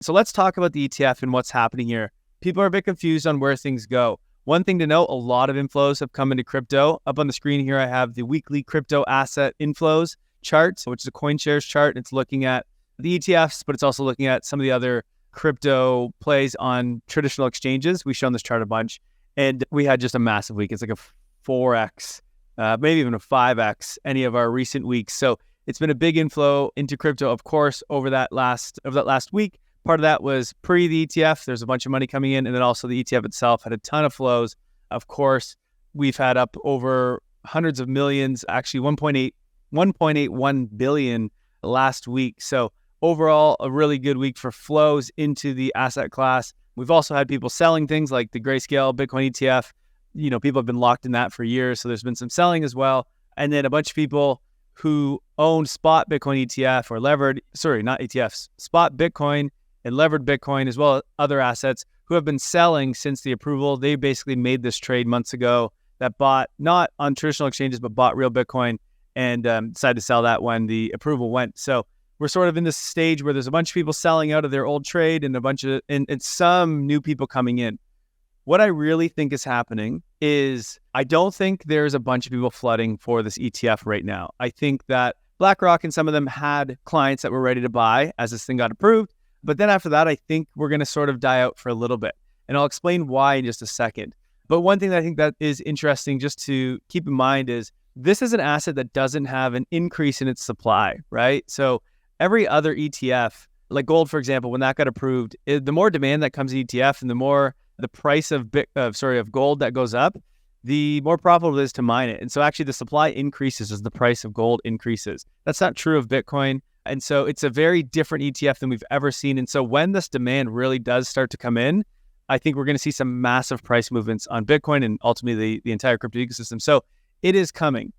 So let's talk about the ETF and what's happening here. People are a bit confused on where things go. One thing to note, a lot of inflows have come into crypto. Up on the screen here, I have the weekly crypto asset inflows chart, which is a CoinShares chart. It's looking at the ETFs, but it's also looking at some of the other crypto plays on traditional exchanges. We've shown this chart a bunch, and we had just a massive week. It's like a 4x, maybe even a 5x any of our recent weeks. So it's been a big inflow into crypto, of course, over that last week. Part of that was pre the ETF. There's a bunch of money coming in, and then also the ETF itself had a ton of flows. Of course, we've had up over hundreds of millions, actually 1.81 billion last week. So overall, a really good week for flows into the asset class. We've also had people selling things like the Grayscale Bitcoin ETF. People have been locked in that for years, so there's been some selling as well. And then a bunch of people who own spot Bitcoin ETF or not ETFs, spot Bitcoin and levered Bitcoin, as well as other assets, who have been selling since the approval. They basically made this trade months ago that bought, not on traditional exchanges, but bought real Bitcoin and decided to sell that when the approval went. So we're sort of in this stage where there's a bunch of people selling out of their old trade and and some new people coming in. What I really think is happening is I don't think there's a bunch of people flooding for this ETF right now. I think that BlackRock and some of them had clients that were ready to buy as this thing got approved. But then after that, I think we're going to sort of die out for a little bit. And I'll explain why in just a second. But one thing that I think that is interesting just to keep in mind is this is an asset that doesn't have an increase in its supply, right? So every other ETF, like gold, for example, when that got approved, the more demand that comes to ETF and the more the price of gold that goes up, the more profitable it is to mine it. And so actually the supply increases as the price of gold increases. That's not true of Bitcoin. And so it's a very different ETF than we've ever seen. And so when this demand really does start to come in, I think we're going to see some massive price movements on Bitcoin and ultimately the entire crypto ecosystem. So it is coming.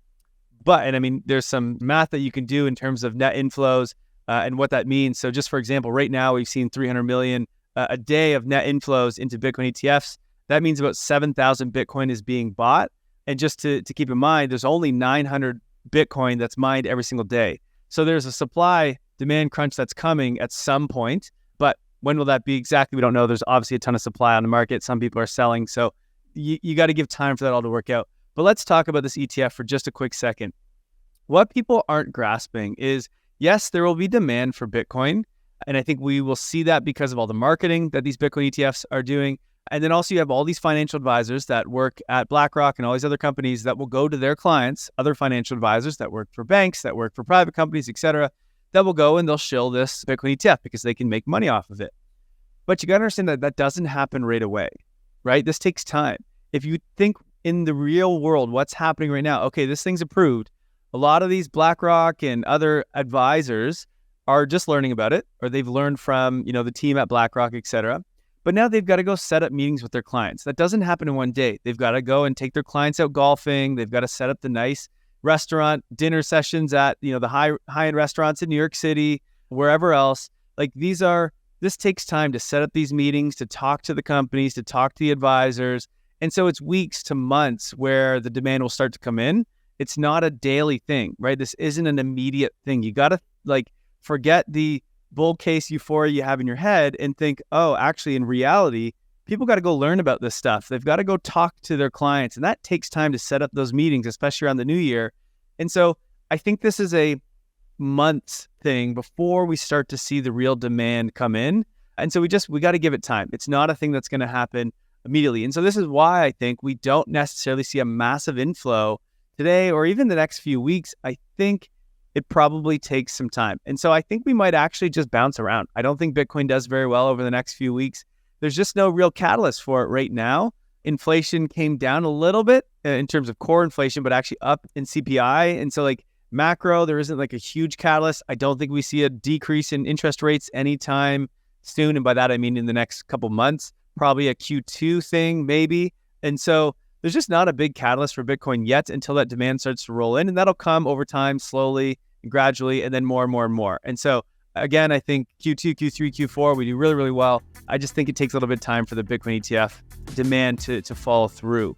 And I mean, there's some math that you can do in terms of net inflows and what that means. So just for example, right now we've seen 300 million a day of net inflows into Bitcoin ETFs. That means about 7,000 Bitcoin is being bought. And just to keep in mind, there's only 900 Bitcoin that's mined every single day. So there's a supply demand crunch that's coming at some point, but when will that be exactly? We don't know. There's obviously a ton of supply on the market. Some people are selling. So you got to give time for that all to work out. But let's talk about this ETF for just a quick second. What people aren't grasping is, yes, there will be demand for Bitcoin. And I think we will see that because of all the marketing that these Bitcoin ETFs are doing. And then also you have all these financial advisors that work at BlackRock and all these other companies that will go to their clients, other financial advisors that work for banks, that work for private companies, et cetera, that will go and they'll shill this Bitcoin ETF because they can make money off of it. But you got to understand that that doesn't happen right away, right? This takes time. If you think in the real world, what's happening right now, okay, this thing's approved. A lot of these BlackRock and other advisors are just learning about it, or they've learned from, the team at BlackRock, et cetera. But now they've got to go set up meetings with their clients. That doesn't happen in one day. They've got to go and take their clients out golfing. They've got to set up the nice restaurant dinner sessions at, the high-end restaurants in New York City, wherever else. This takes time to set up these meetings, to talk to the companies, to talk to the advisors. And so it's weeks to months where the demand will start to come in. It's not a daily thing, right? This isn't an immediate thing. You got to forget the bull case euphoria you have in your head and think, oh, actually in reality, people got to go learn about this stuff. They've got to go talk to their clients. And that takes time to set up those meetings, especially around the new year. And so I think this is a months thing before we start to see the real demand come in. And so we got to give it time. It's not a thing that's going to happen immediately. And so this is why I think we don't necessarily see a massive inflow today or even the next few weeks. I think it probably takes some time. And so I think we might actually just bounce around. I don't think Bitcoin does very well over the next few weeks. There's just no real catalyst for it right now. Inflation came down a little bit in terms of core inflation, but actually up in CPI. And so macro, there isn't a huge catalyst. I don't think we see a decrease in interest rates anytime soon. And by that, I mean in the next couple months, probably a Q2 thing, maybe. And so there's just not a big catalyst for Bitcoin yet until that demand starts to roll in. And that'll come over time, slowly and gradually, and then more and more and more. And so again, I think Q2, Q3, Q4, we do really, really well. I just think it takes a little bit of time for the Bitcoin ETF demand to follow through.